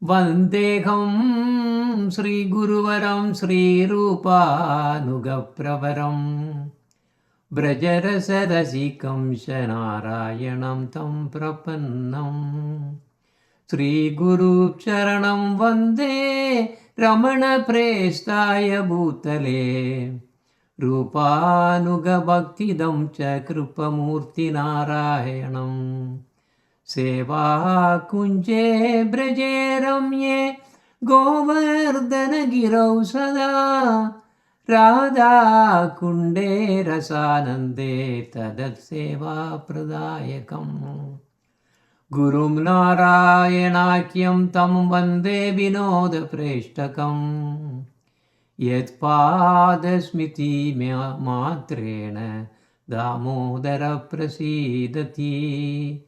Vandeham Sri Guruvaram Sri Rupanugapravaram Brajarasarasikam Shanarayanam Tam Prapannam Sri Guru Charanam Vande Ramana Prestaya Bhutale Rupanuga Bhaktidam Cha Kripamurti Narayanam Seva Kunje Braje Ramye Govardhana Girau Sada Radha Kunde Rasanande Tadat Seva Pradayakam Gurum Narayanakhyam Tam Vande Vinoda Preshtakam Yet Padasmiti Matrena Damodara Prasidati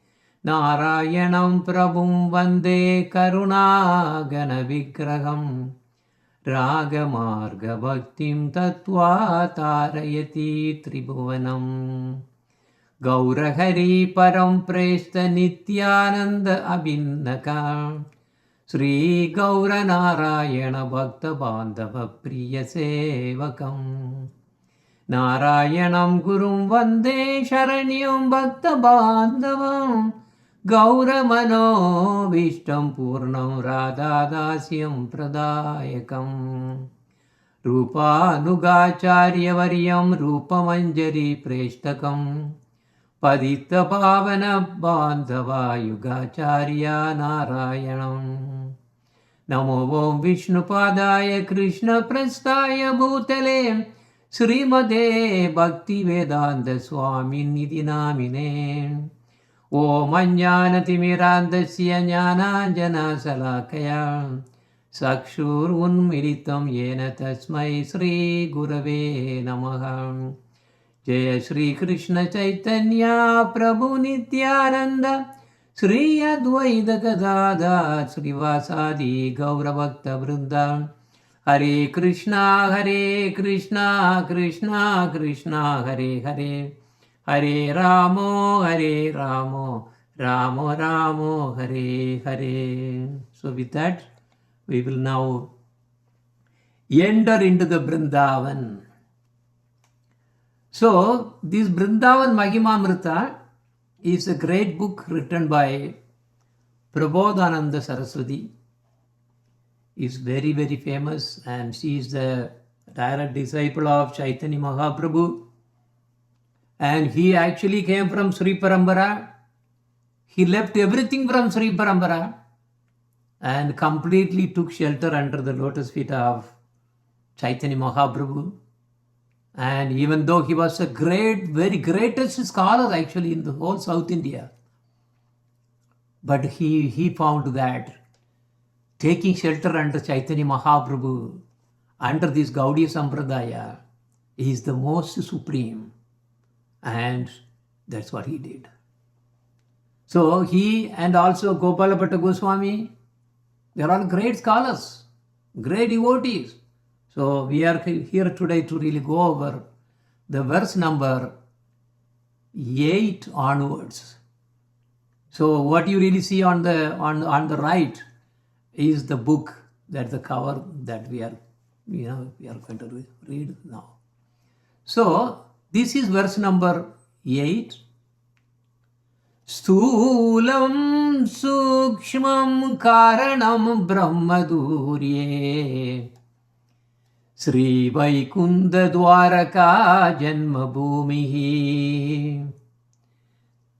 Narayanam Prabhum Vande Karunagana Vigraham Ragamarga Bhaktim Tattva Tarayati Tribhuvanam Gaurahari Param Preshta Nityananda Abhinnaka Sri Gaura Narayana Bhakta Bandhava Priya Sevakam Narayanam Gurum Vande Sharanyam Bhakta Bandhavam Gaura Mano Vishtam Purnam Radha Dasyam Pradayakam Rupa Nugacharya Varyam Rupa Manjari Preshtakam Padita Pavana Bandhava Yugacharya Narayanam Namo Om Vishnu Padaya Krishna Prastaya Bhutale Srimade Bhakti Vedanta Swami Nidhi Namine Om Ajnanatimirandasya Jnananjana Salakaya Sakshur Unmilitam Yena Tasmai Sri Gurave Namaha Jaya Sri Krishna Chaitanya Prabhu Nityananda Sri Advaita Gadadhar Srivasadi Gaura Bhakta Vrindavan Hare Krishna Krishna Krishna Hare Hare Hare Ramo Ramo Ramo Hare Hare. So with that, we will now enter into the Vrindavan. So this Vrindavan Mahimamrta is a great book written by Prabodhananda Saraswati. Is very, very famous, and she is the direct disciple of Chaitanya Mahaprabhu. And he actually came from Sri Parambara. He left everything from Sri Parambara and completely took shelter under the lotus feet of Chaitanya Mahaprabhu. And even though he was a very greatest scholar actually in the whole South India, but he found that taking shelter under Chaitanya Mahaprabhu, under this Gaudiya Sampradaya, is the most supreme. And that's what he did. So he and also Gopalabhatta Goswami, they are all great scholars, great devotees. So we are here today to really go over the verse number 8 onwards. So what you really see on the right is the book, that the cover that we are going to read now. So this is verse number 8. Sthulam sukshmam karanam brahmadurye Sri Vaikunda Dwaraka Janma Bhumihi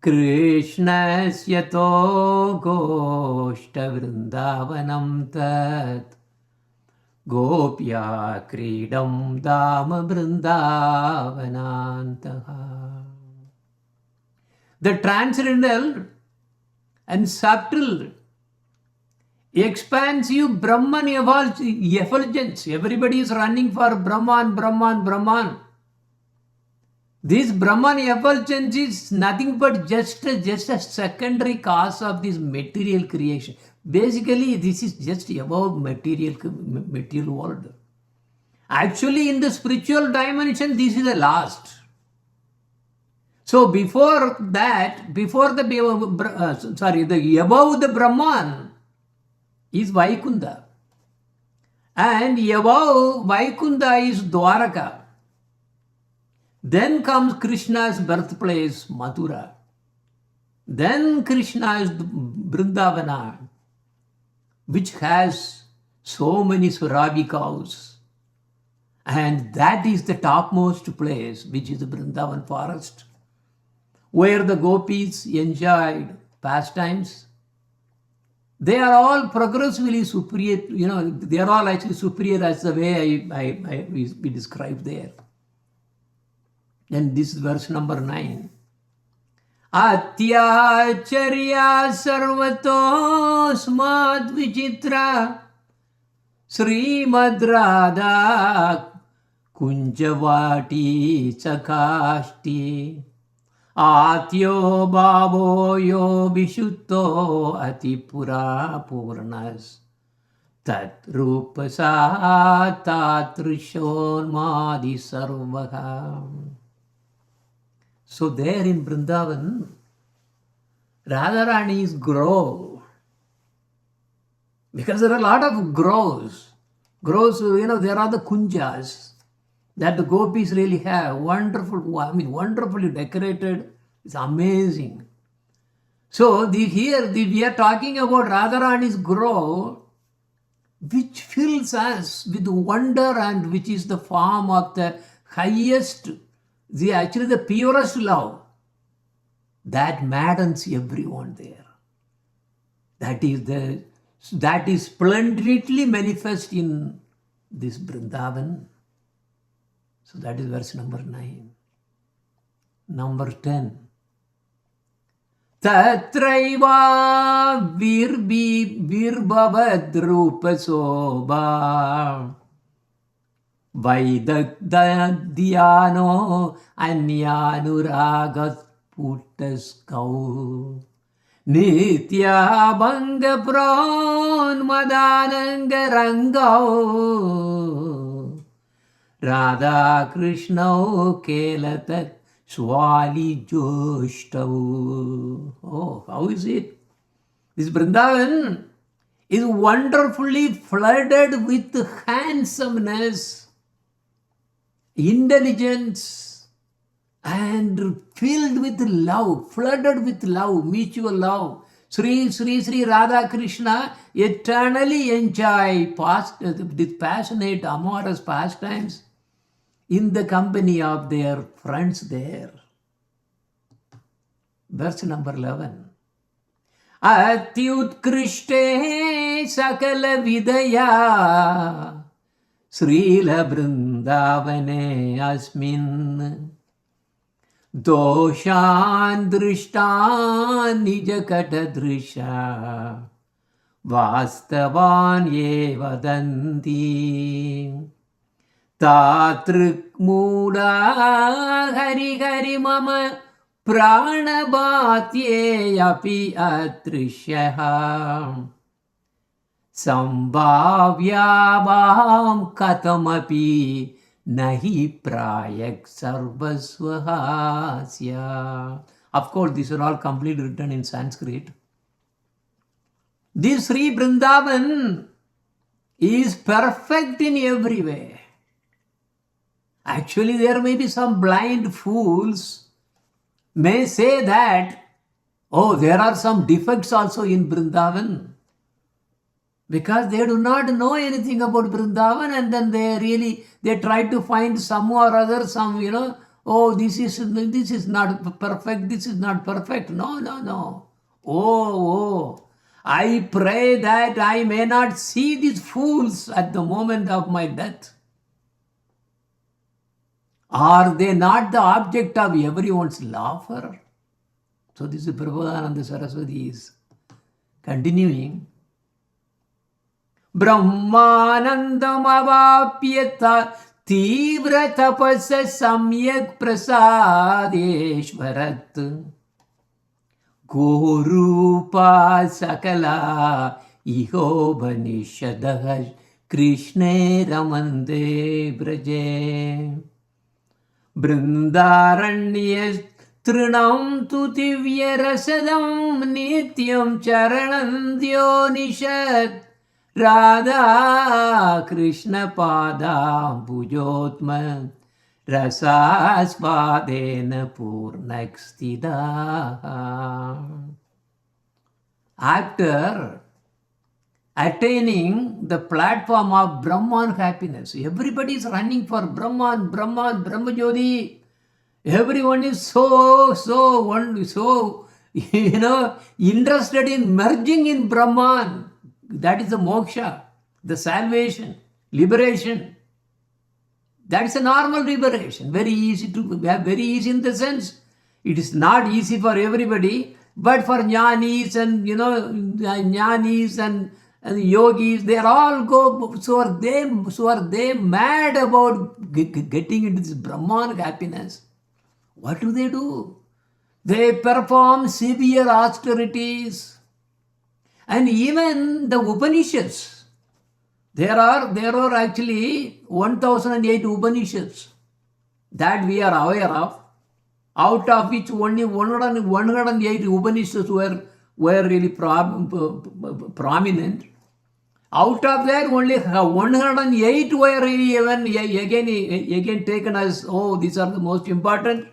Krishnasya to Goshta Vrindavanam Tat Gopya Kridam Dama Vrindavanantaha. The transcendental and subtle expansive Brahman effulgence. Everybody is running for Brahman. This Brahman effulgence is nothing but just a secondary cause of this material creation. Basically, this is just about material world. Actually, in the spiritual dimension, this is the last. So before that, above the Brahman, is Vaikunda. And above Vaikunda is Dwaraka. Then comes Krishna's birthplace, Mathura. Then Krishna is Vrindavana, which has so many Swarabhi cows. And that is the topmost place, which is the Vrindavan forest, where the gopis enjoyed pastimes. They are all progressively superior, they are all actually superior as the way we described there. Then this is verse number 9. Atyacharya sarvato smad vichitra Srimad Radha kunjavati chakashti Atyo bhavo yo vishutto atipura purnas tat rupasa tatrishonmadi sarvaha. So there in Vrindavan, Radharani's grow, because there are a lot of grows, there are the kunjas that the gopis really have, wonderfully decorated. It's amazing. So we are talking about Radharani's grow, which fills us with wonder and which is the form of the highest, the purest love that maddens everyone there. That is splendidly manifest in this Vrindavan. So that is verse number 9. Number 10. Tatraiva virbhavadrupa sobha Vaidadhyano anyanuragat puttaskau Nitya bhanga pran madananga rangau Radha Krishna kelatat swali joshtau. Oh, how is it? This Vrindavan is wonderfully flooded with handsomeness, intelligence, and filled with love, flooded with love, mutual love. Sri Radha Krishna eternally enjoy these passionate, amorous pastimes in the company of their friends there. Verse number 11. Atyutkrishte sakala vidaya Srila Vrindavane asmin Doshan drishtan nijakata drisha Vastavan ye vadanti Tatrik muda hari mama Pranabhatye api atrishyah Sambhavyabham katamapi nahi prayak sarvasvahasya. Of course, these are all completely written in Sanskrit. This Sri Vrindavan is perfect in every way. Actually, there may be some blind fools may say that, oh, there are some defects also in Vrindavan, because they do not know anything about Vrindavan, and then they try to find some or other, oh, this is not perfect, this is not perfect. No. Oh, I pray that I may not see these fools at the moment of my death. Are they not the object of everyone's laughter? So this is Prabodhananda Saraswati is continuing. Brahmanandam avapyata tivra tapasa samyak prasadeshvarat Gorupa sakala ihobhanishadaha Krishne ramande braje Brindaranya trinam tu divya rasadam nityam charanandyo nishat Radha Krishna Pada Bhujotma Rasasvadena Purnakstida. After attaining the platform of Brahman happiness, everybody is running for Brahman, Brahmajyoti. Everyone is so interested in merging in Brahman. That is the moksha, the salvation, liberation. That is a normal liberation. Very easy in the sense. It is not easy for everybody, but for jnanis and yogis, they are all go. So are they mad about getting into this Brahman happiness? What do? They perform severe austerities. And even the Upanishads, there are actually 1008 Upanishads that we are aware of, out of which only 108 Upanishads were really prominent. Out of that, only 108 were really again taken as, these are the most important.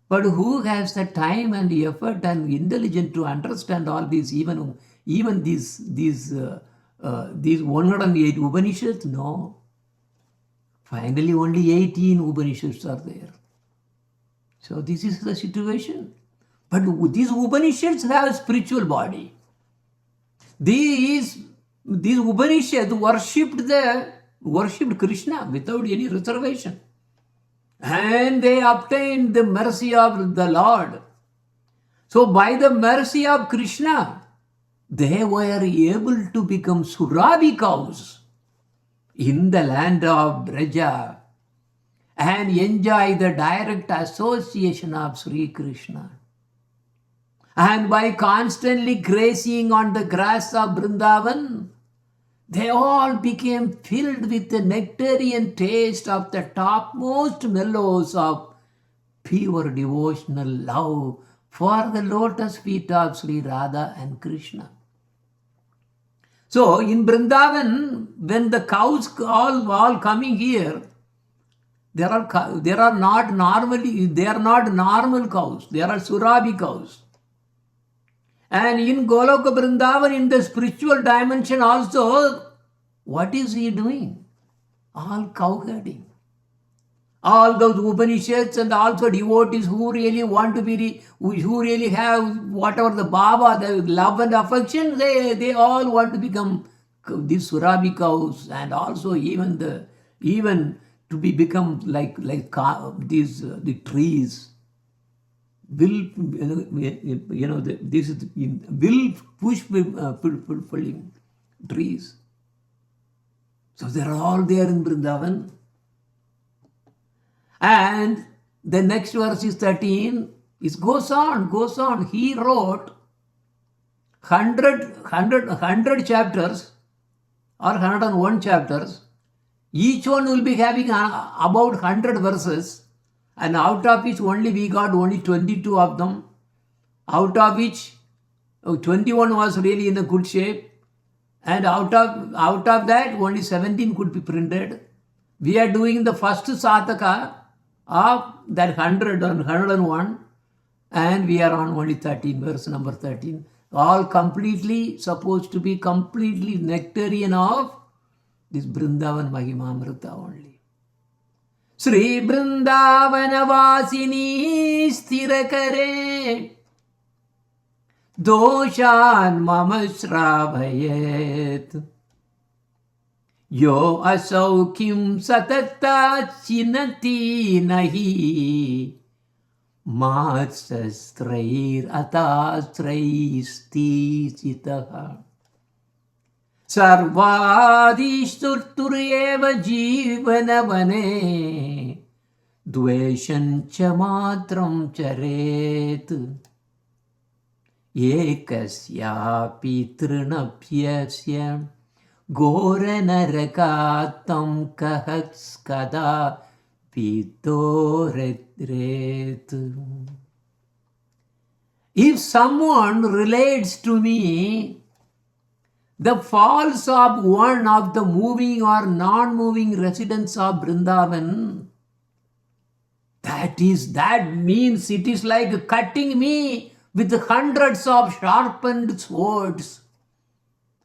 But who has the time and effort and intelligence to understand all these, even these 108 Upanishads? No. Finally, only 18 Upanishads are there. So this is the situation. But these Upanishads have a spiritual body. These Upanishads worshipped Krishna without any reservation. And they obtained the mercy of the Lord. So by the mercy of Krishna, they were able to become Surabhi cows in the land of Braja and enjoy the direct association of Sri Krishna. And by constantly grazing on the grass of Vrindavan, they all became filled with the nectarian taste of the topmost mellows of pure devotional love for the lotus feet of Sri Radha and Krishna. So in Vrindavan, when the cows all coming here, they are not normal cows. They are Surabhi cows. And in Goloka Vrindavan, in the spiritual dimension also, what is he doing? All cow herding. All those Upanishads and also devotees who really want to be, who really have whatever the Baba, the love and affection, they all want to become these Surabhi cows, and also even to become like these the trees. Will this is will push fulfilling trees. So they are all there in Vrindavan. And the next verse is 13. It goes on. He wrote 100 chapters or 101 chapters. Each one will be having about 100 verses. And out of which we got only 22 of them, out of which 21 was really in a good shape, and out of that only 17 could be printed. We are doing the first Sataka of that 100 and 101, and we are on only 13, verse number 13. All completely supposed to be completely nectarian of this Vrindavan Mahimamrta only. Sri Vrindavana Vasini Stirakare Doshan Mama Shravayet Yo Asaukim Satata Chinati Nahi Matsastrair Atastraisti Sitaha Sarvadishturtureva Jivanavane Dveshancha matram charet Ekasya trinapyasya Goranarakatam kahakskada Pitoretret. If someone relates to me the falls of one of the moving or non-moving residents of Vrindavan, that means it is like cutting me with hundreds of sharpened swords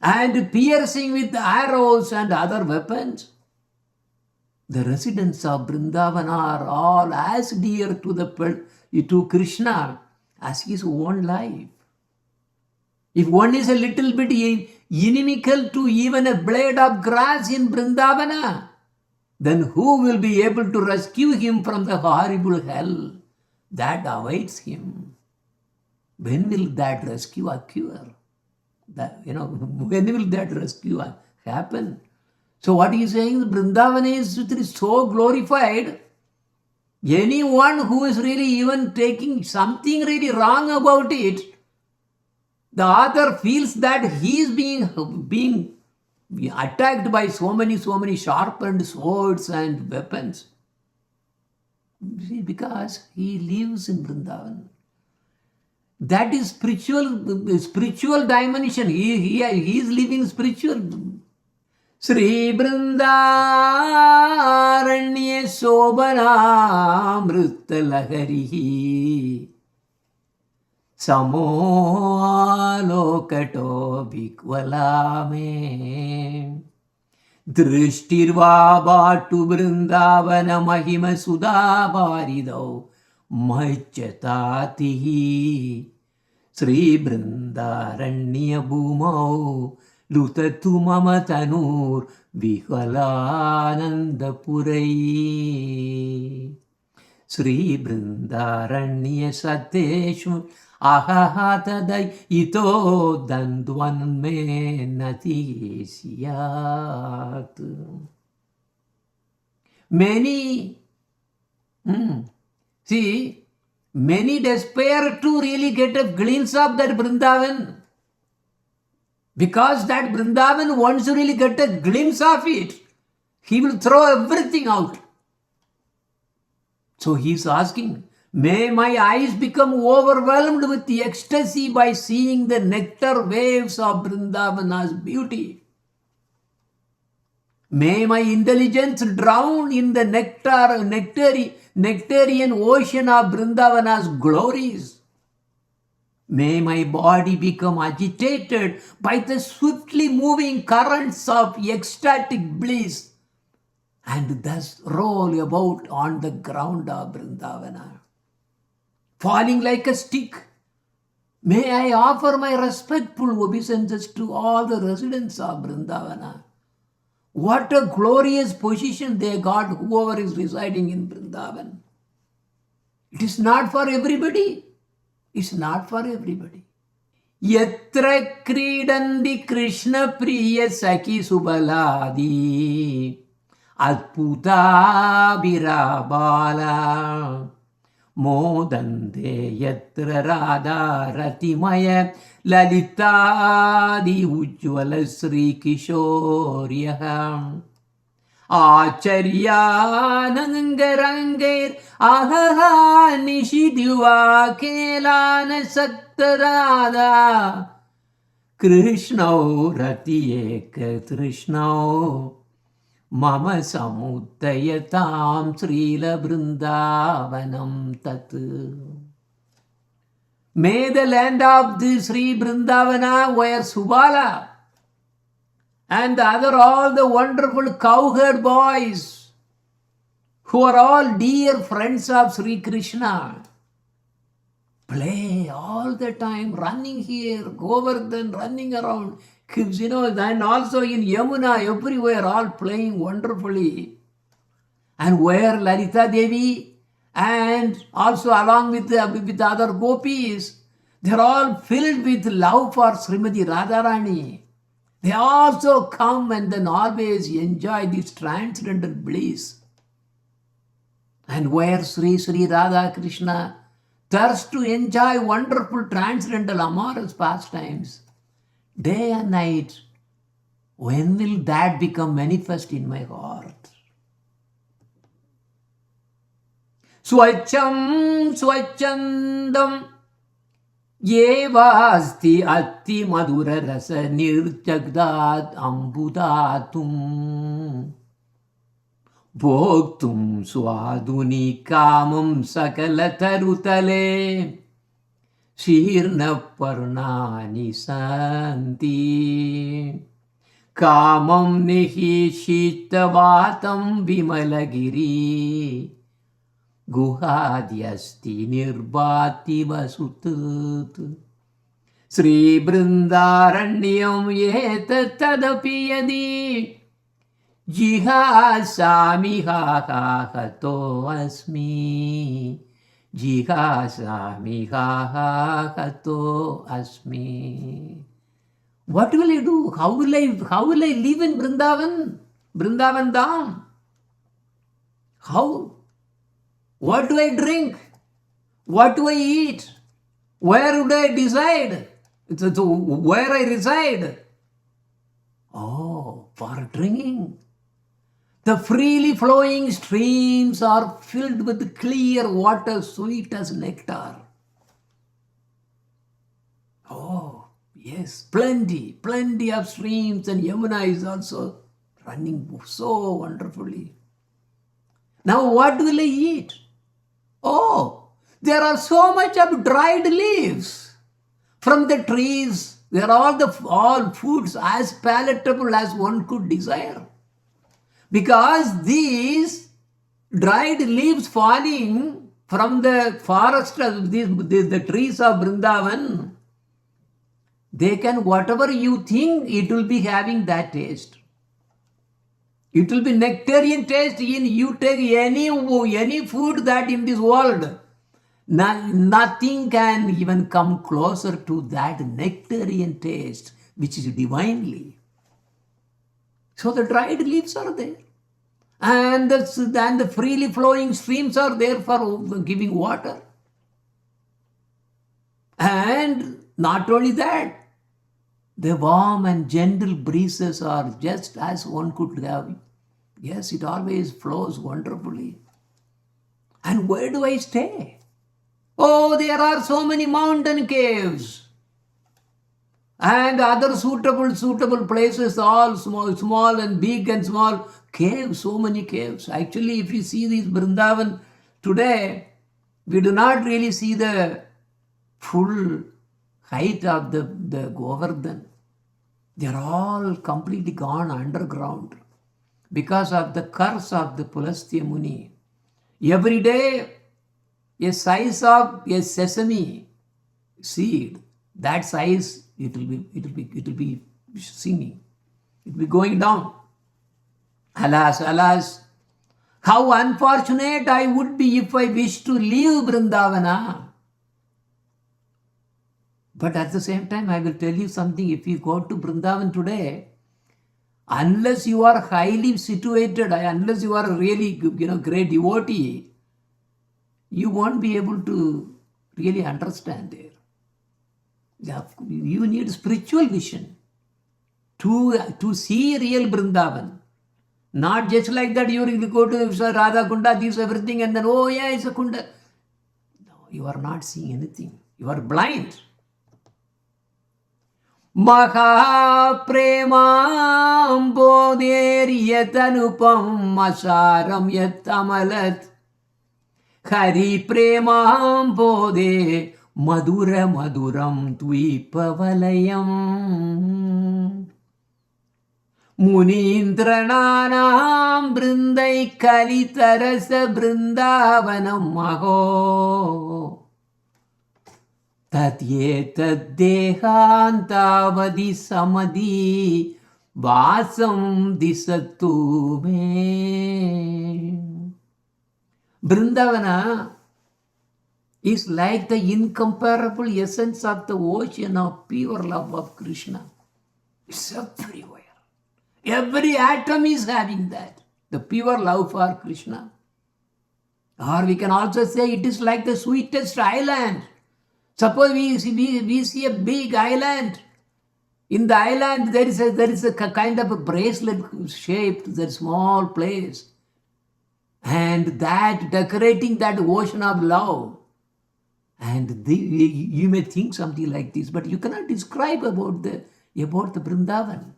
and piercing with arrows and other weapons. The residents of Vrindavan are all as dear to Krishna as his own life. If one is a little bit inimical to even a blade of grass in Vrindavana, then who will be able to rescue him from the horrible hell that awaits him? When will that rescue occur? When will that rescue happen? So what he is saying, Vrindavan is so glorified. Anyone who is really even taking something really wrong about it, the author feels that he is being attacked by so many sharpened swords and weapons. See, because he lives in Vrindavan. That is spiritual dimension. He is living spiritual. Sri Vrindaranya Sobhanamrta Laharihi Samolokato Bhikvalame Drishtirva Bhatu Vrindavana Mahima Sudhavarido Machhatatihi Sri Vrindaranya Bhumau Lutatu Mama Tanur Vihalanandapurai Sri Vrindaranya Sateshu Ahahatadai Ito Dandwan Me Nati Siyat. Many despair to really get a glimpse of that Vrindavan. Because that Vrindavan wants to really get a glimpse of it, he will throw everything out. So he is asking, may my eyes become overwhelmed with the ecstasy by seeing the nectar waves of Vrindavana's beauty. May my intelligence drown in the nectarian ocean of Vrindavana's glories. May my body become agitated by the swiftly moving currents of ecstatic bliss and thus roll about on the ground of Vrindavana, falling like a stick. May I offer my respectful obeisances to all the residents of Vrindavana. What a glorious position they got, whoever is residing in Vrindavan. It is not for everybody. It's not for everybody. Yatra kridandi Krishna priya saki subaladi Adputa virabala Modande yatra radha ratimaya Lalitadi ujjvala Sri Kishoryaham Acharya Nangarangir Ahaha Nishidiva Kelana Saktarada Krishna Rati Eka Krishna Mama Samudayatam Srila Vrindavanam Tat. May the land of the Sri Vrindavana where Subala and all the wonderful cowherd boys who are all dear friends of Sri Krishna play all the time, running here, Govardhan, running around, and also in Yamuna, everywhere, all playing wonderfully. And where Lalita Devi and also along with other gopis, they're all filled with love for Srimati Radharani. They also come and then always enjoy this transcendental bliss. And where Sri Radha Krishna thirsts to enjoy wonderful transcendental amorous pastimes, day and night, when will that become manifest in my heart? Swacham swachandam Yevasti atti madura rasa nirjagdat ambudatum bhoktum swaduni kamam sakala tarutale shirna parnani santi kamam nihi shitavatam vimalagiri guhadyasti nirbati vasutut Sri Vrindaranyam etatadapi yadi jihasami hato asmi jihasami hato asmi. What will I do? How will I live in Vrindavan? Vrindavan Dham? How? What do I drink? What do I eat? Where would I decide? Where I reside? Oh, for drinking. The freely flowing streams are filled with clear water, sweet as nectar. Oh, yes, plenty of streams, and Yamuna is also running so wonderfully. Now, what will I eat? Oh, there are so much of dried leaves from the trees. There are all foods as palatable as one could desire. Because these dried leaves falling from the forest, the trees of Vrindavan, they can, whatever you think, it will be having that taste. It will be nectarian taste. You take any food that in this world, nothing can even come closer to that nectarian taste, which is divinely. So the dried leaves are there. And the freely flowing streams are there for giving water. And not only that, the warm and gentle breezes are just as one could have. Yes, it always flows wonderfully. And where do I stay? Oh, there are so many mountain caves and other suitable places, all small and big and small caves, so many caves. Actually, if you see this Vrindavan today, we do not really see the full height of the Govardhan. They are all completely gone underground because of the curse of the Pulastya Muni. Every day, a size of a sesame seed, that size, it will be singing. It will be going down. Alas, alas, how unfortunate I would be if I wished to leave Vrindavana. But at the same time, I will tell you something. If you go to Vrindavan today, unless you are highly situated, unless you are a really great devotee, you won't be able to really understand there. You need spiritual vision to see real Vrindavan. Not just like that, you will go to Radha Kunda, this everything, and then, oh yeah, it's a Kunda. No, you are not seeing anything. You are blind. Maha premam bodher yatanupam asaram yatamalat Hari premam bodhe maduram dvipavalayam Munindrananam brindai kalitarasa brindavanam maho Tadyetadehantavadi samadhi vasam disatu me. Vrindavana is like the incomparable essence of the ocean of pure love of Krishna. It's everywhere. Every atom is having that. The pure love for Krishna. Or we can also say it is like the sweetest island. Suppose we see a big island. In the island, there is a kind of a bracelet shaped, that small place. And that decorating that ocean of love. And you may think something like this, but you cannot describe about the Vrindavan.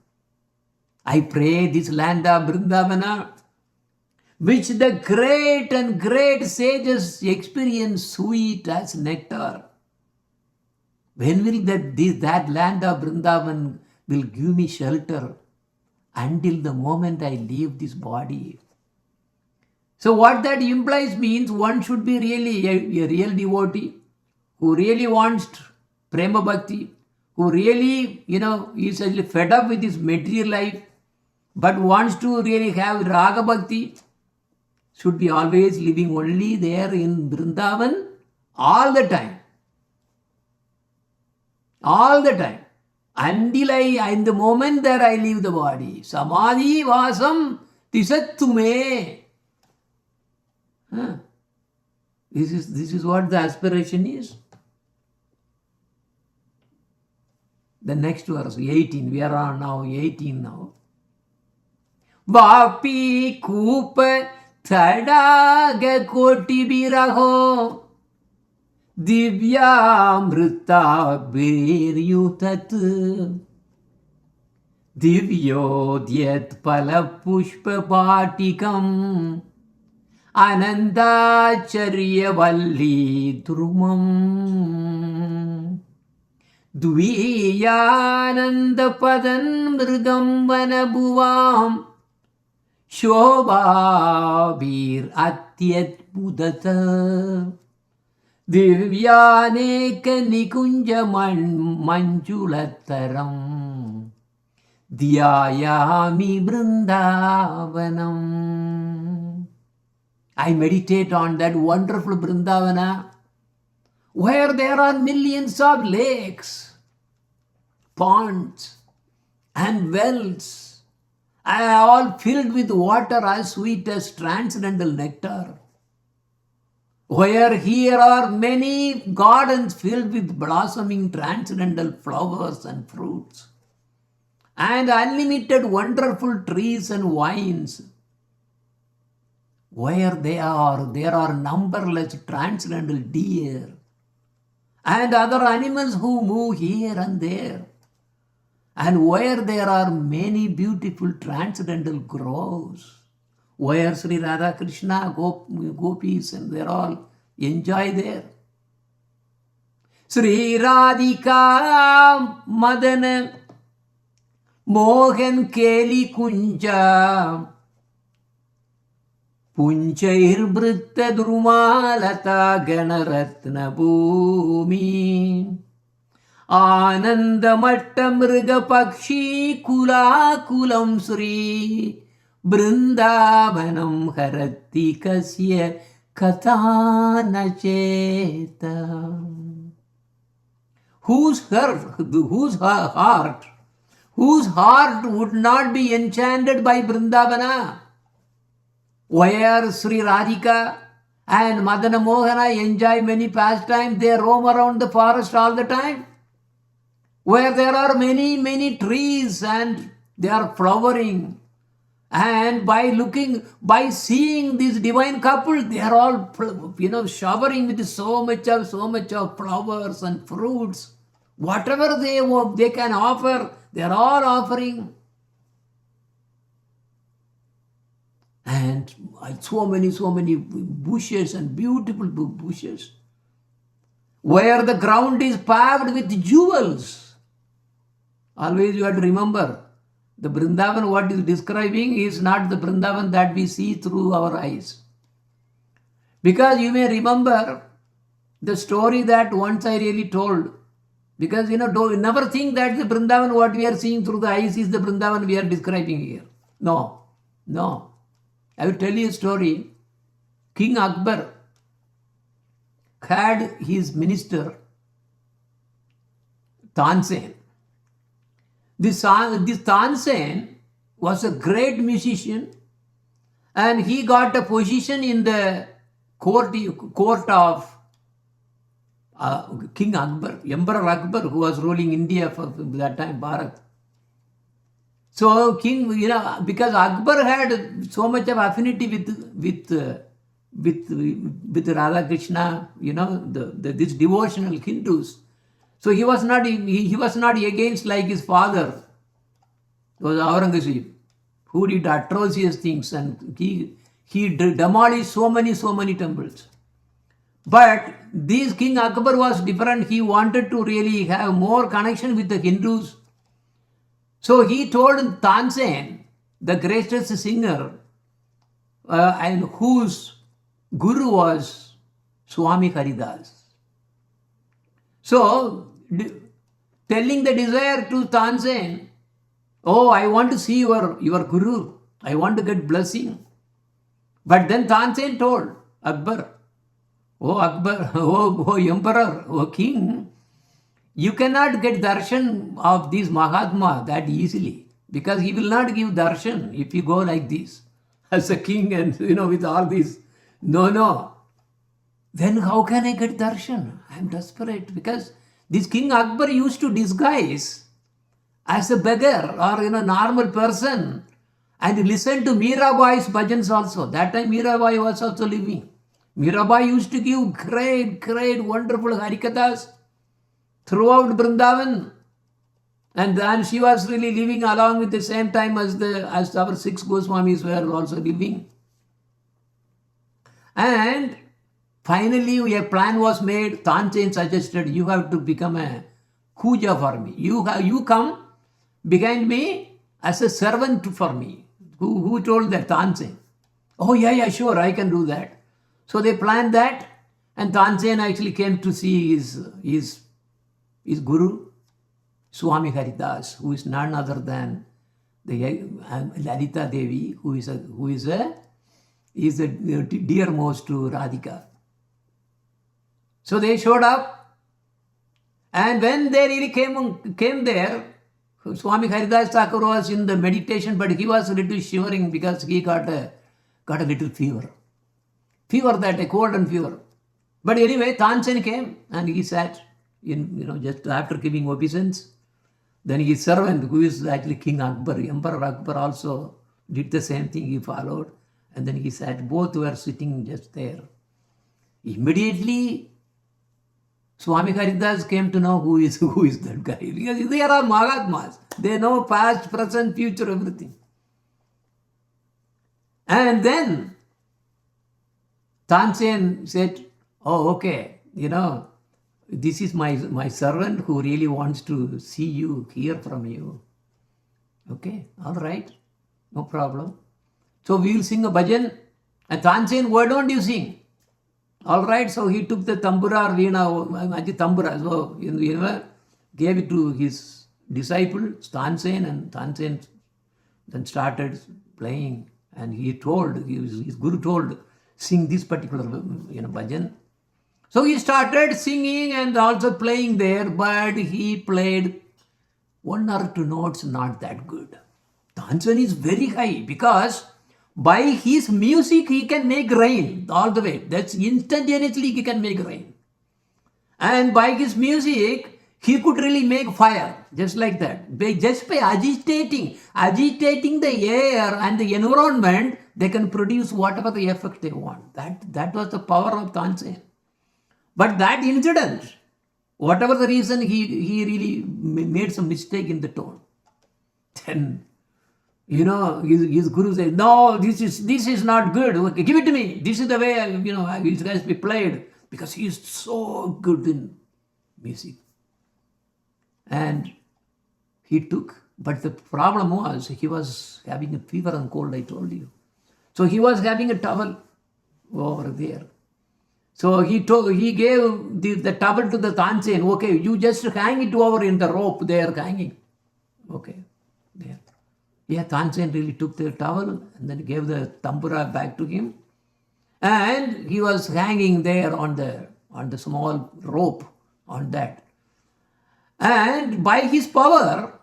I pray this land of Vrindavana, which the great and great sages experience sweet as nectar. When will that land of Vrindavan will give me shelter until the moment I leave this body? So what that implies means one should be really a real devotee who really wants prema bhakti, who really, is actually fed up with his material life, but wants to really have raga bhakti, should be always living only there in Vrindavan all the time. All the time. Until in the moment that I leave the body. Samadhi vasam tisattume. This is what the aspiration is. The next verse, 18. We are on now 18 now. Vapi kupa tadaga koti biraho Divyamrta viryutat Divyodyat palapushpa patikam Anandacharya valli drumam Dviyananda padan mrgam vanabhuvam Shobhavir atyat budata Divyaneka nikunja manjulataram Dhyayami Vrindavanam. I meditate on that wonderful Vrindavana where there are millions of lakes, ponds, and wells, all filled with water as sweet as transcendental nectar. Where here are many gardens filled with blossoming transcendental flowers and fruits, and unlimited wonderful trees and vines. Where there are numberless transcendental deer and other animals who move here and there, and where there are many beautiful transcendental groves, where Sri Radha Krishna, gopis, and they all enjoy there. Sri Radhika Madana Mohan Keli Kunja Punchair Britta Drumalata Ganaratna Bhumi Ananda Matta Mriga Pakshi Kula Kulam Sri Vrindavanam Harati Kasya Katana Cheta. Whose heart would not be enchanted by Vrindavana, where Sri Radhika and Madana Mohana enjoy many pastimes. They roam around the forest all the time, where there are many trees and they are flowering. And by seeing this divine couple, they are all, showering with so much of flowers and fruits. Whatever they can offer, they are all offering. And so many bushes and beautiful bushes, where the ground is paved with jewels. Always you have to remember, the Vrindavan what is describing is not the Vrindavan that we see through our eyes. Because you may remember the story that once I really told. Because, never think that the Vrindavan what we are seeing through the eyes is the Vrindavan we are describing here. No. I will tell you a story. King Akbar had his minister, Tansen. This Tansen was a great musician, and he got a position in the court of King Akbar, Emperor Akbar, who was ruling India for that time, Bharat. So King, because Akbar had so much of affinity with with Radha Krishna, this devotional Hindus. So he was not against like his father, was Aurangzeb, who did atrocious things, and he demolished so many temples. But this King Akbar was different. He wanted to really have more connection with the Hindus. So he told Tansen, the greatest singer, and whose guru was Swami Haridas. So, telling the desire to Tansen, oh, I want to see your guru. I want to get blessing. But then Tansen told Akbar, oh Akbar, oh emperor, oh king, you cannot get darshan of this Mahatma that easily, because he will not give darshan if you go like this as a king and with all this. No. Then how can I get darshan? I am desperate, because this King Akbar used to disguise as a beggar or normal person and listen to Mirabai's bhajans also. That time Mirabai was also living. Mirabai used to give great, wonderful harikathas throughout Vrindavan. And then she was really living along with the same time as our 6 Goswamis were also living. And finally a plan was made. Tansen suggested, you have to become a Kuja for me. You come behind me as a servant for me. Who told that? Tansen. Oh yeah, sure, I can do that. So they planned that, and Tansen actually came to see his guru, Swami Haridas, who is none other than the Lalita Devi, who is the dearmost to Radhika. So they showed up, and when they really came there, Swami Haridas Thakur was in the meditation, but he was a little shivering because he got a little fever. That a cold and fever. But anyway, Tansen came and he sat in, just after giving obeisance. Then his servant, who is actually King Akbar, Emperor Akbar, also did the same thing. He followed, and then he sat. Both were sitting just there. Immediately, Swami Haridas came to know who is that guy, because they are all Mahatmas. They know past, present, future, everything. And then Tansen said, oh, okay, this is my servant who really wants to see you, hear from you. Okay, all right, no problem. So we will sing a bhajan. And Tansen, why don't you sing? All right, so he took the tambura or veena, tambura, so gave it to his disciple, Tansen, and Tansen then started playing. And his guru told, sing this particular bhajan. So he started singing and also playing there, but he played 1 or 2 notes not that good. Tansen is very high, because by his music he can make rain all the way. That's instantaneously he can make rain. And by his music he could really make fire, just like that. Just by agitating the air and the environment, they can produce whatever the effect they want. That was the power of Tansen. But that incident, whatever the reason, he really made some mistake in the tone. Then, his guru said, no, this is not good. Okay, give it to me. This is the way, it has to be played, because he is so good in music. And he took, but the problem was he was having a fever and cold, I told you. So he was having a towel over there. So he gave the towel to the Tansen. Okay, you just hang it over in the rope there hanging. Okay, there. Yeah, Tansen really took the towel and then gave the tambura back to him. And he was hanging there on the small rope on that. And by his power,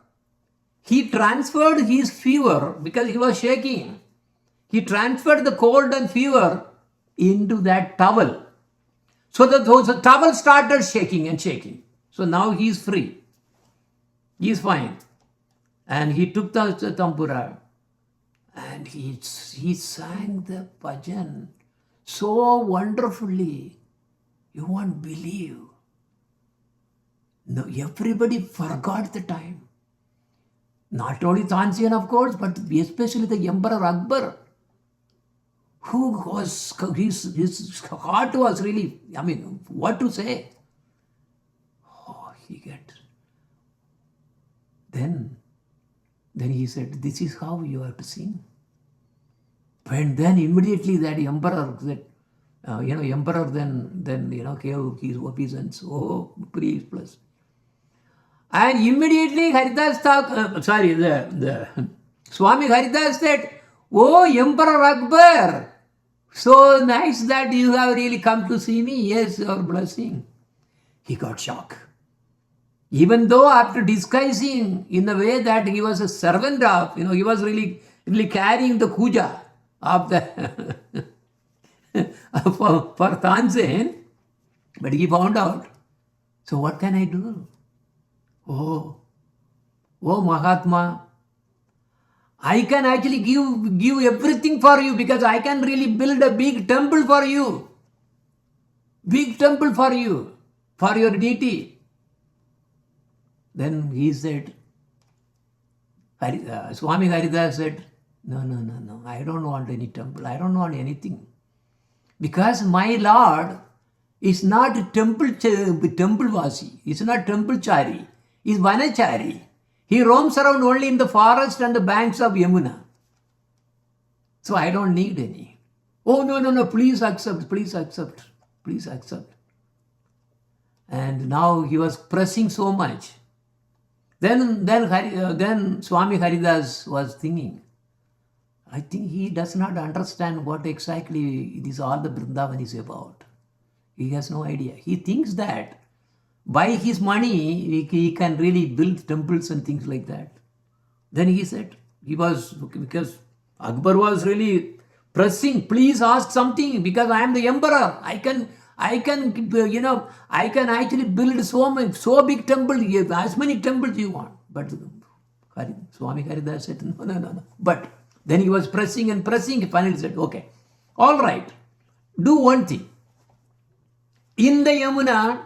he transferred his fever, because he was shaking. He transferred the cold and fever into that towel. So the towel started shaking and shaking. So now he is free. He is fine. And he took the tambura and he sang the bhajan so wonderfully. You won't believe. No, everybody forgot the time. Not only Tansian, of course, but especially the Emperor Akbar, who was, his heart was really, what to say? Oh, he gets. Then he said, this is how you have to sing. And then immediately that emperor said, emperor then gave his obeisance. Oh, please, plus. And immediately Haridas the Swami Haridas said, oh, Emperor Akbar, so nice that you have really come to see me. Yes, your blessing. He got shocked. Even though after disguising in the way that he was a servant of, he was really carrying the kuja of the for Tansen, but he found out. So what can I do? Oh Mahatma, I can actually give everything for you, because I can really build a big temple for you. Big temple for you, for your deity. Then he said, Swami Haridas said, no, I don't want any temple. I don't want anything. Because my Lord is not temple vasi. He's not temple chari. He's vanachari. He roams around only in the forest and the banks of Yamuna. So I don't need any. Oh, no, please accept. And now he was pressing so much. Then Swami Haridas was thinking, I think he does not understand what exactly this all the Vrindavan is about. He has no idea. He thinks that by his money he can really build temples and things like that. Then he said, because Akbar was really pressing, please ask something, because I am the emperor. I can actually build so big temple, as many temples you want. But Swami Haridas said, no. But then he was pressing, finally said, okay, all right, do one thing. In the Yamuna,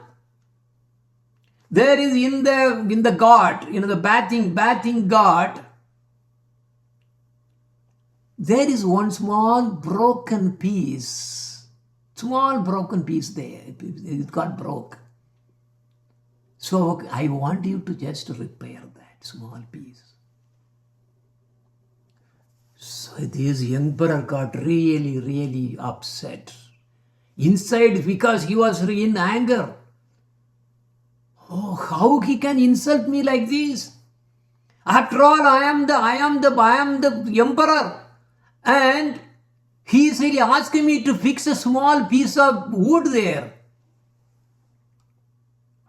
there is in the ghat, the bathing ghat, there is one small broken piece there. It got broke. So I want you to just repair that small piece. So this emperor got really, really upset inside, because he was in anger. Oh, how he can insult me like this? After all, I am the emperor, and he is really asking me to fix a small piece of wood there.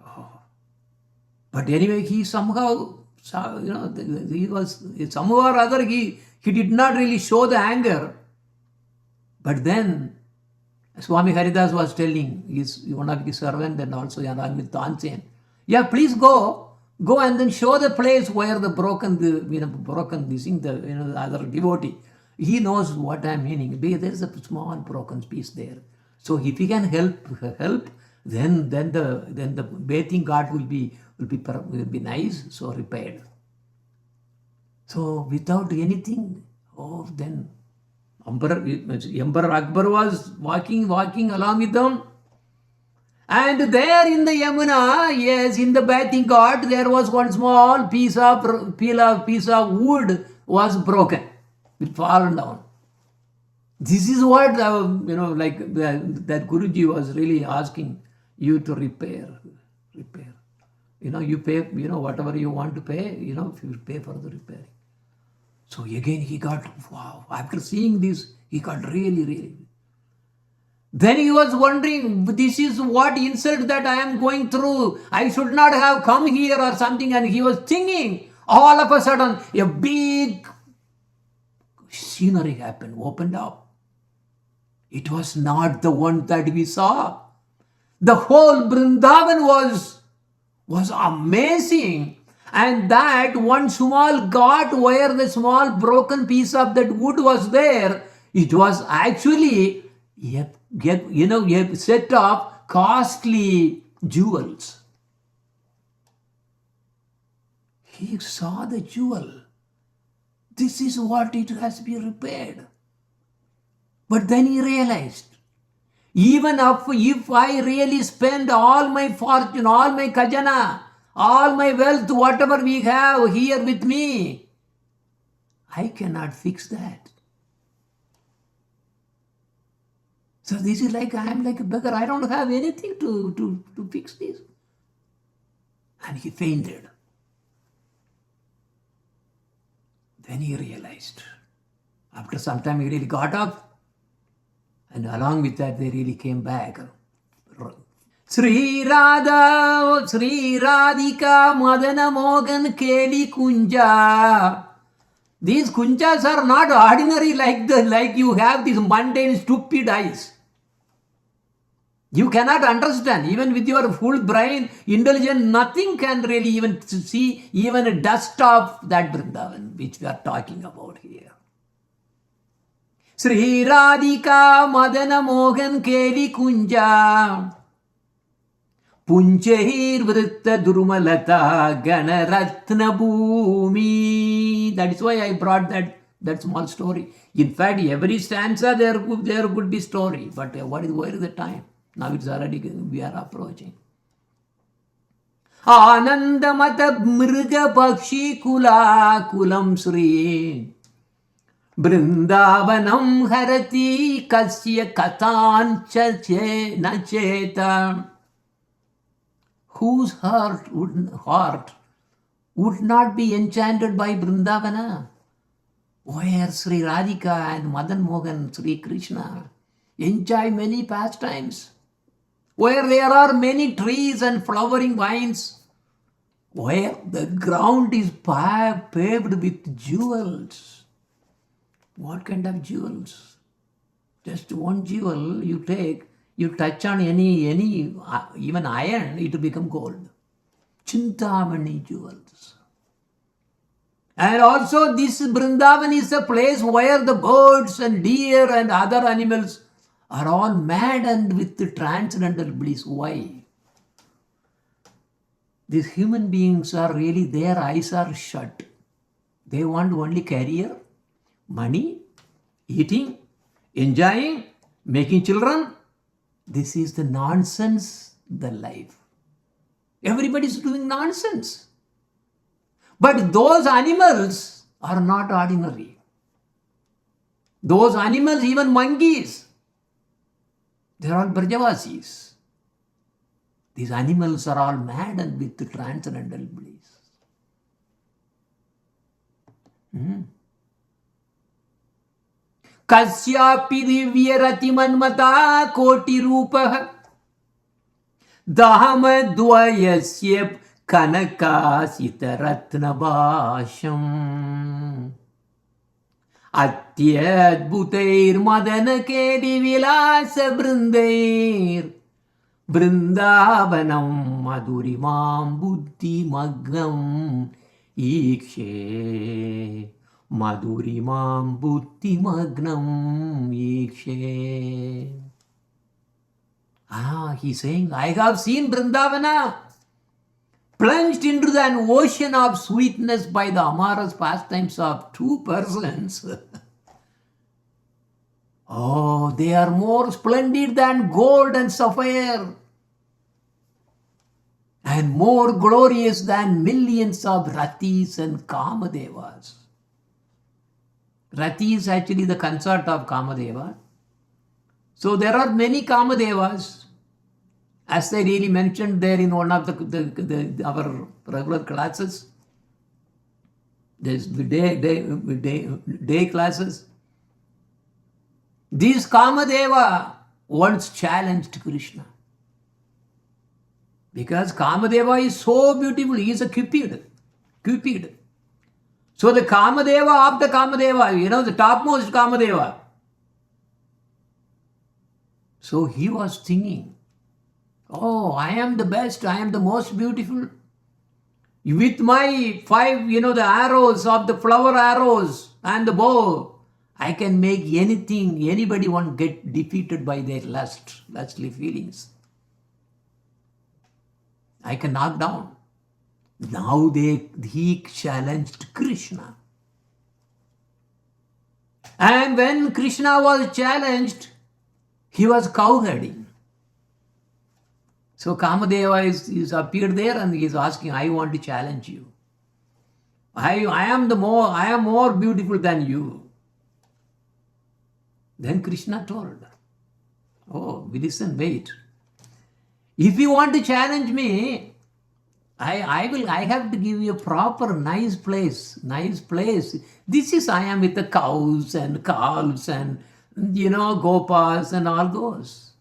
Oh. But anyway, he somehow, he was somehow or other, he did not really show the anger. But then Swami Haridas was telling one of his servants, and also along with Tansen, yeah, please go and then show the place where the the other devotee. He knows what I am meaning. There is a small broken piece there. So if he can help, then the bathing ghat will be nice, so repaired. So without anything, then Emperor Akbar was walking along with them. And there in the Yamuna, yes, in the bathing ghat, there was one small piece of wood was broken. It fallen down. This is what, that Guruji was really asking you to repair. You pay, whatever you want to pay, if you pay for the repairing. So again he got, wow, after seeing this, he got really, really. Then he was wondering, this is what insult that I am going through. I should not have come here or something. And he was thinking, all of a sudden, a big scenery happened, opened up. It was not the one that we saw. The whole Vrindavan was amazing. And that one small ghat where the small broken piece of that wood was there, it was actually a a set of costly jewels. He saw the jewel. This is what it has to be repaired. But then he realized, even if I really spend all my fortune, all my khajana, all my wealth, whatever we have here with me, I cannot fix that. So this is like, I am like a beggar. I don't have anything to fix this. And he fainted. Then he realized. After some time, he really got up. And along with that, they really came back. Sri Radha, Sri Radhika, Madana Mogan, Keli Kunja. These kunjas are not ordinary like you have these mundane, stupid eyes. You cannot understand. Even with your full brain, intelligent, nothing can really even see even a dust of that Vrindavan, which we are talking about here. Sri Radhika Madana Mohan Keli Kunja Punchahir Vritta Durmalata Ganaratna Bhumi. That is why I brought that small story. In fact, every stanza there could be story. But where is the time? Now it's already, we are approaching. Anandamata Mriga Bakshi Kula Kulam Sri Vrindavanam Harati Kasya Katan Chache Nacheta. Whose heart would not be enchanted by Vrindavana, where Sri Radhika and Madan Mohan, Sri Krishna, enjoy many pastimes, where there are many trees and flowering vines, where the ground is paved with jewels. What kind of jewels? Just one jewel you take, you touch on any even iron, it will become gold. Chintamani jewels. And also this Vrindavan is a place where the birds and deer and other animals are all maddened with the transcendental bliss. Why? These human beings are really, their eyes are shut. They want only career, money, eating, enjoying, making children. This is the nonsense, the life. Everybody is doing nonsense. But those animals are not ordinary. Those animals, even monkeys, they are all Brajavasis. These animals are all maddened with the transcendental bliss. Kasyapi divyarati manmata koti rupa Dahamadvayasya kanakasita ratna bhasham Atyadbhutair madana kedi vilasa brindair Vrindavanam madurimam buddhi magnam ikshe Madurimam buddhi magnam ikshe. He's saying, I have seen Vrindavana plunged into an ocean of sweetness by the amorous pastimes of two persons. Oh, they are more splendid than gold and sapphire, and more glorious than millions of ratis and kamadevas. Rati is actually the consort of Kamadeva. So there are many Kamadevas, as I really mentioned there in one of our regular classes. There's the day classes. These Kamadeva once challenged Krishna. Because Kamadeva is so beautiful, he is a Cupid. So the Kamadeva of the Kamadeva, the topmost Kamadeva. So he was thinking, oh, I am the best, I am the most beautiful. With my 5, the arrows of the flower arrows and the bow, I can make anybody want get defeated by their lustly feelings. I can knock down. Now he challenged Krishna. And when Krishna was challenged, he was cowherding. So Kamadeva is appeared there and he is asking, I want to challenge you. I am more beautiful than you. Then Krishna told, oh, listen, wait. If you want to challenge me, I have to give you a proper nice place. This is, I am with the cows and calves and, gopas and all those.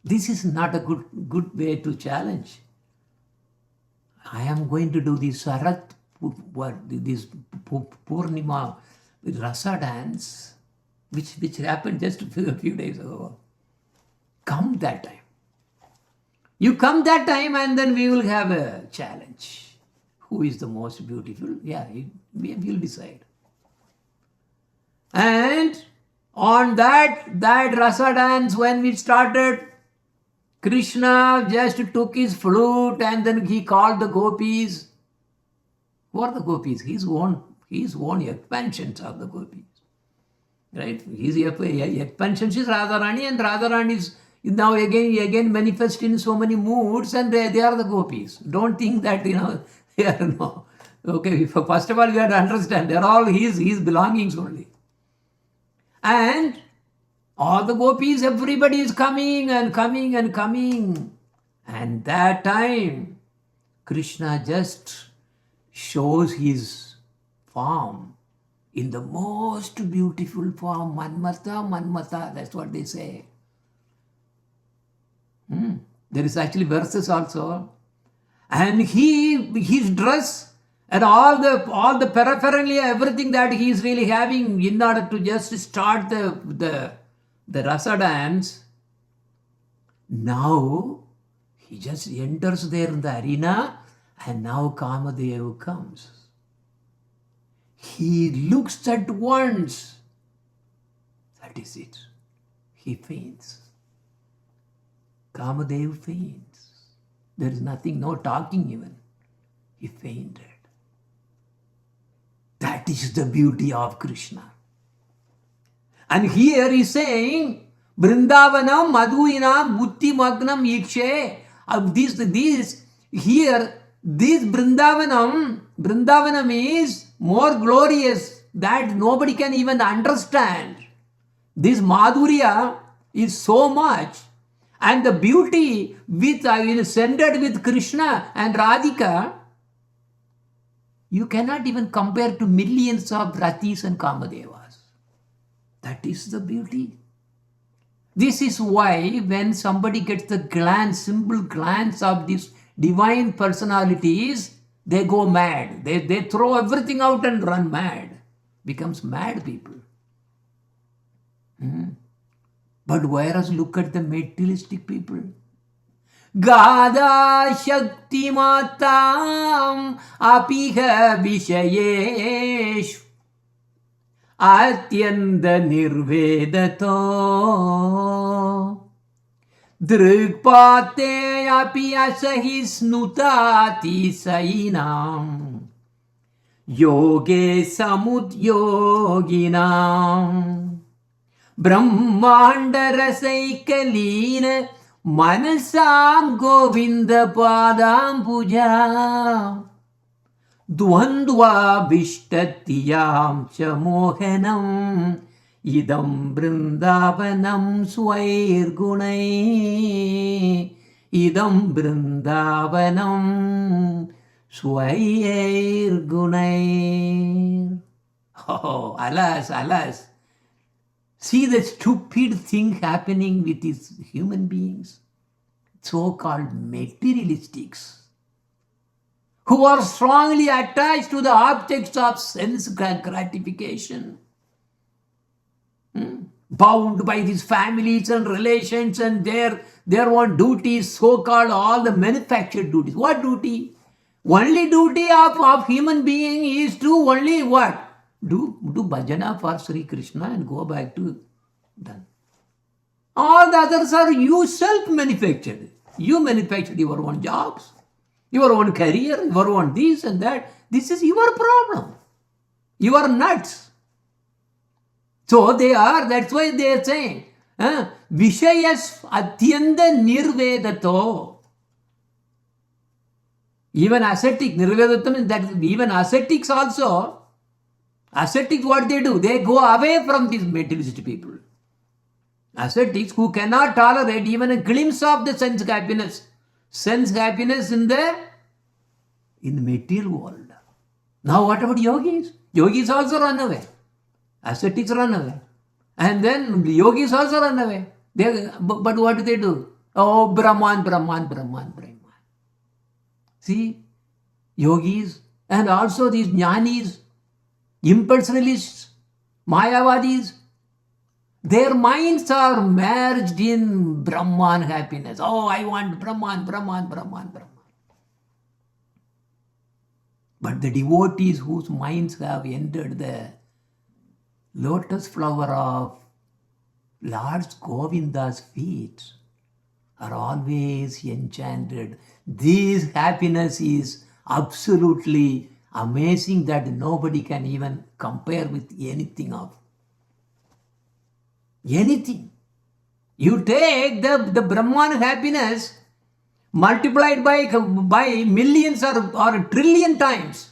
This is not a good way to challenge. I am going to do this this Purnima Rasa dance, which happened just a few days ago. Come that time. You come that time and then we will have a challenge. Who is the most beautiful? Yeah, we will decide. And on that Rasa dance, when we started, Krishna just took his flute and then he called the gopis. Who are the gopis? His own expansions of the gopis. Right? His expansions is Radharani, and Radharani is now again manifest in so many moods, and they are the gopis. Don't think that, they are no. Okay, first of all, we have to understand, they are all his belongings only. And all the gopis, everybody is coming and coming and coming. And that time, Krishna just shows his form in the most beautiful form. Manmata, that's what they say. There is actually verses also. And his dress and all the paraphernalia, everything that he is really having in order to just start the Rasa dance. Now he just enters there in the arena, and now Kamadeva comes. He looks at once. That is it. He faints. Kamadeva faints. There is nothing, no talking even. He fainted. That is the beauty of Krishna. And here he is saying, Vrindavanam madhuinam buddhi magnam ikshe. This Vrindavanam is more glorious that nobody can even understand. This Madhurya is so much. And the beauty centered with Krishna and Radhika, you cannot even compare to millions of Ratis and Kamadevas. That is the beauty. This is why when somebody gets the simple glance of these divine personalities, they go mad. They throw everything out and run mad. Becomes mad people. But whereas look at the materialistic people. Gada Shakti Matam Apiha Vishayesh Atyanda Nirvedato Drigpate Api Asahisnutati Sainam Yoge Samudyoginam Brahmanda Rasaikalina Manasam Govinda Padam Puja Dvandva Vishtatiyam Chamohanam Idam Vrindavanam Swair Gunai Idam Vrindavanam Swair Gunai. Oh, alas. See the stupid thing happening with these human beings, so-called materialistics, who are strongly attached to the objects of sense gratification, bound by these families and relations and their own duties, so-called all the manufactured duties. What duty? Only duty of human being is to only what? Do bhajana for Sri Krishna and go back to done. All the others are you self-manufactured. You manufactured your own jobs, your own career, your own this and that. This is your problem. You are nuts. So that's why they are saying, Vishayas Atyanda Nirvedato. Even ascetic, Nirvedato means that even ascetics also, ascetics what they do? They go away from these materialistic people. Ascetics who cannot tolerate even a glimpse of the sense happiness. Sense happiness in the material world. Now what about yogis? Yogis also run away. Ascetics run away. And then the yogis also run away. But what do they do? Oh, Brahman. See, yogis and also these jnanis, impersonalists, Mayavadis, their minds are merged in Brahman happiness. Oh, I want Brahman. But the devotees whose minds have entered the lotus flower of Lord Govinda's feet are always enchanted. This happiness is absolutely amazing that nobody can even compare with anything of. Anything. You take the Brahman happiness multiplied by millions or trillion times.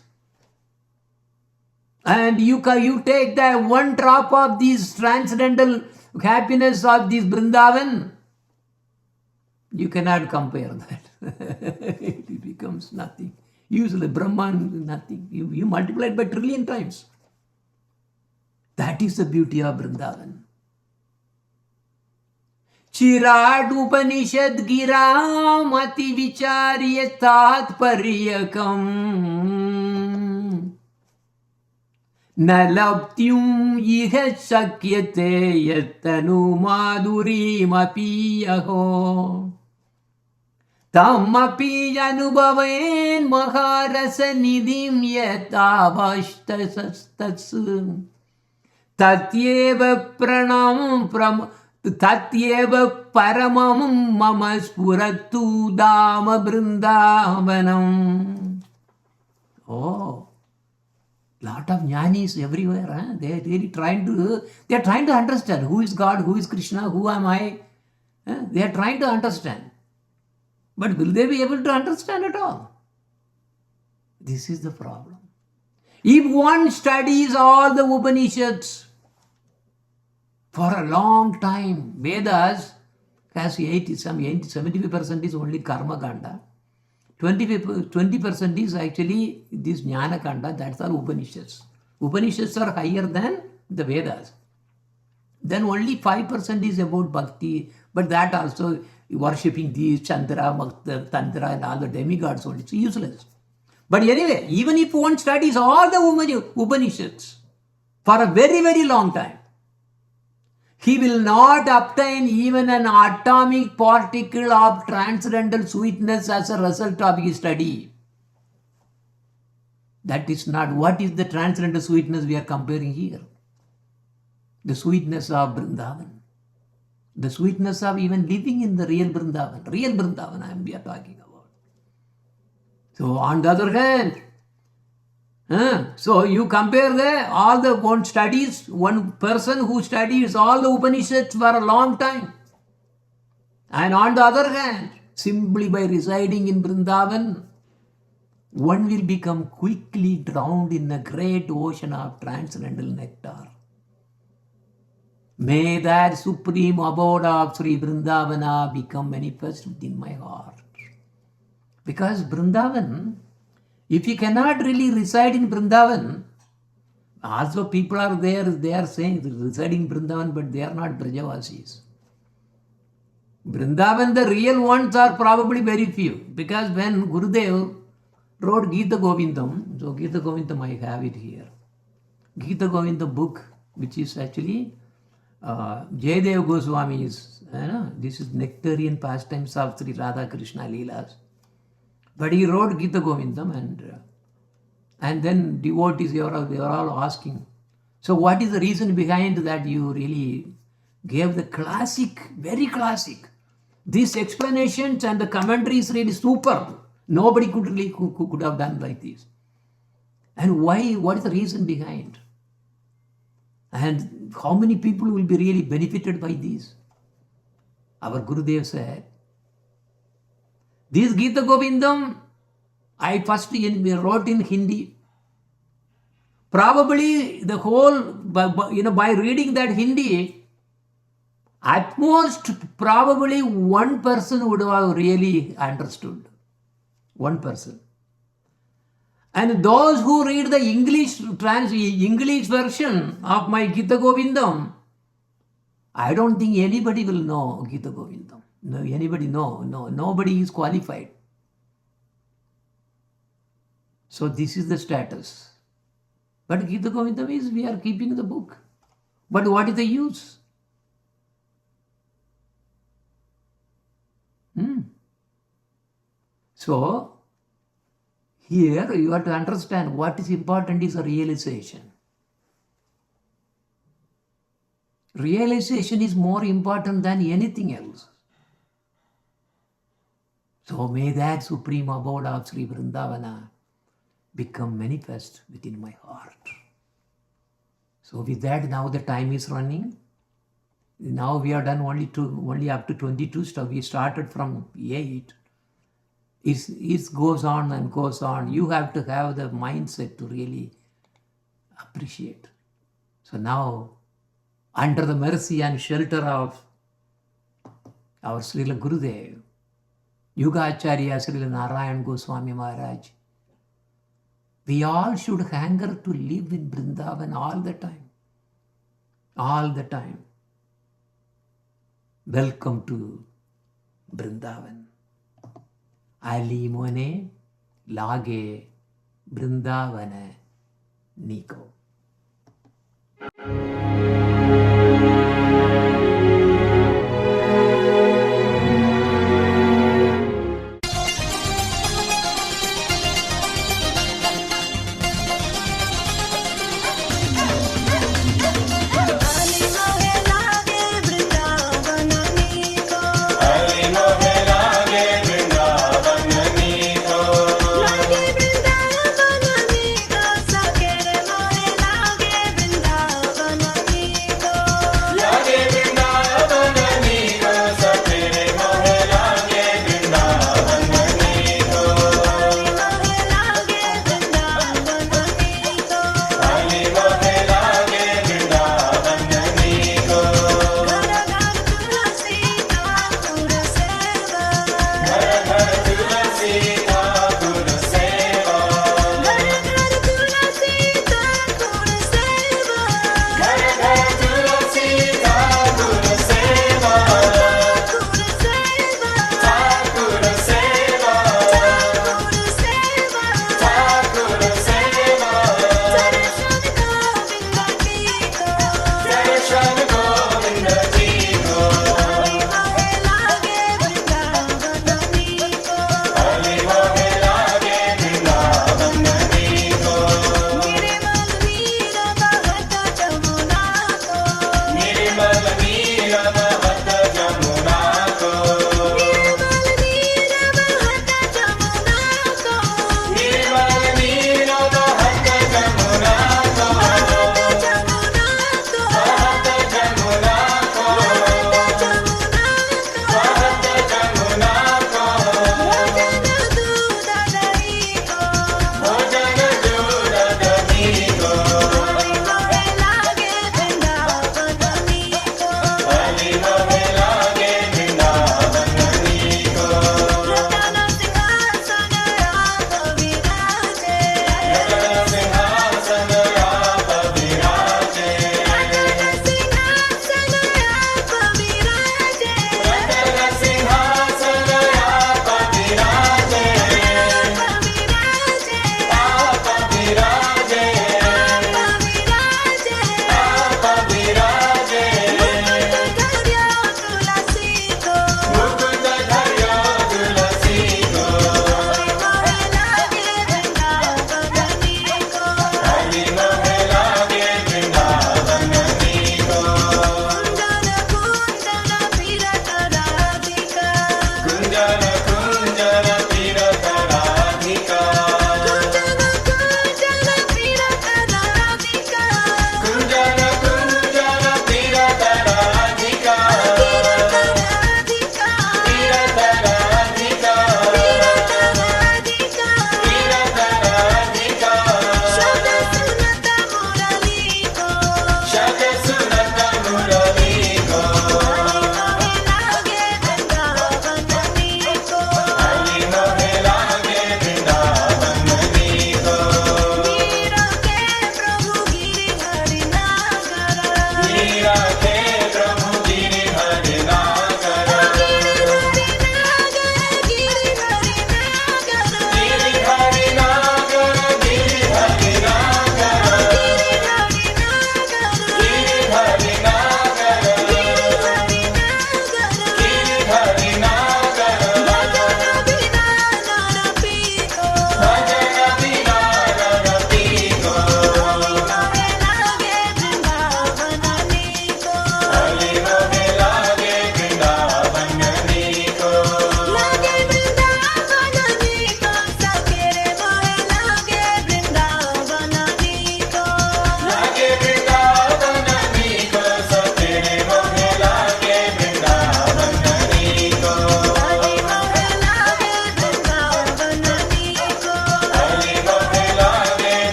And you take the one drop of this transcendental happiness of this Vrindavan. You cannot compare that. It becomes nothing. Usually Brahman, nothing. You multiply it by trillion times. That is the beauty of Vrindavan. Chirad उपनिषद गिराम अति विचार्य तात्पर्यकम न लब्ध्युम इह शक्यते यत्तनु माधुरीमपि अहो तमपि अनुभवेन् महारस निधिं यतावष्टसस्तस् तत्येव तत्येव paramam mama spuratu dama Vrindavanam. Oh, lot of jnanis everywhere. Huh? They are really trying to understand who is God, who is Krishna, who am I. They are trying to understand. But will they be able to understand at all? This is the problem. If one studies all the Upanishads for a long time, Vedas has 75% is only Karma Kanda. 20% is actually this Jnana Kanda, that's all Upanishads. Upanishads are higher than the Vedas. Then only 5% is about Bhakti, but that also worshipping these Chandra, Makta, Tantra and all the demigods only. It's useless. But anyway, even if one studies all the Upanishads for a very, very long time, he will not obtain even an atomic particle of transcendental sweetness as a result of his study. That is not what is the transcendental sweetness we are comparing here. The sweetness of Vrindavan. The sweetness of even living in the real Vrindavan. Real Vrindavan we are talking about. So on the other hand, so you compare all the one studies, one person who studies all the Upanishads for a long time. And on the other hand, simply by residing in Vrindavan, one will become quickly drowned in a great ocean of transcendental nectar. May that supreme abode of Sri Vrindavana become manifest within my heart. Because Vrindavan, if you cannot really reside in Vrindavan, also people are there, they are saying residing in Vrindavan, but they are not Brajavasis. Vrindavan, the real ones are probably very few. Because when Gurudev wrote Gita Govindam, so Gita Govindam I have it here. Gita Govindam book, which is actually Jayadev Goswami's, this is nectarian pastimes of Sri Radha Krishna Leelas. But he wrote Gita Govindam and then devotees, they were all asking, So what is the reason behind that you really gave the classic, very classic? These explanations and the commentary is really superb. Nobody could really could have done like this. And why? What is the reason behind? And how many people will be really benefited by this? Our Gurudev said, this Gita Govindam, I first wrote in Hindi. Probably the whole, by reading that Hindi, at most probably one person would have really understood. One person. And those who read the English version of my Gita Govindam, I don't think anybody will know Gita Govindam. No, anybody nobody is qualified. So this is the status. But Gita Govindam is, we are keeping the book. But what is the use? So, here you have to understand what is important is a realization. Realization is more important than anything else. So may that supreme abode of Sri Vrindavana become manifest within my heart. So with that, now the time is running. Now we are done only up to 22 stuff. We started from 8. It goes on and goes on. You have to have the mindset to really appreciate. So now, under the mercy and shelter of our Srila Gurudev, Yugacharya Srila Narayan Goswami Maharaj, we all should hunger to live in Vrindavan all the time. All the time. Welcome to Vrindavan. Ali Mone Lage Vrindavana Niko.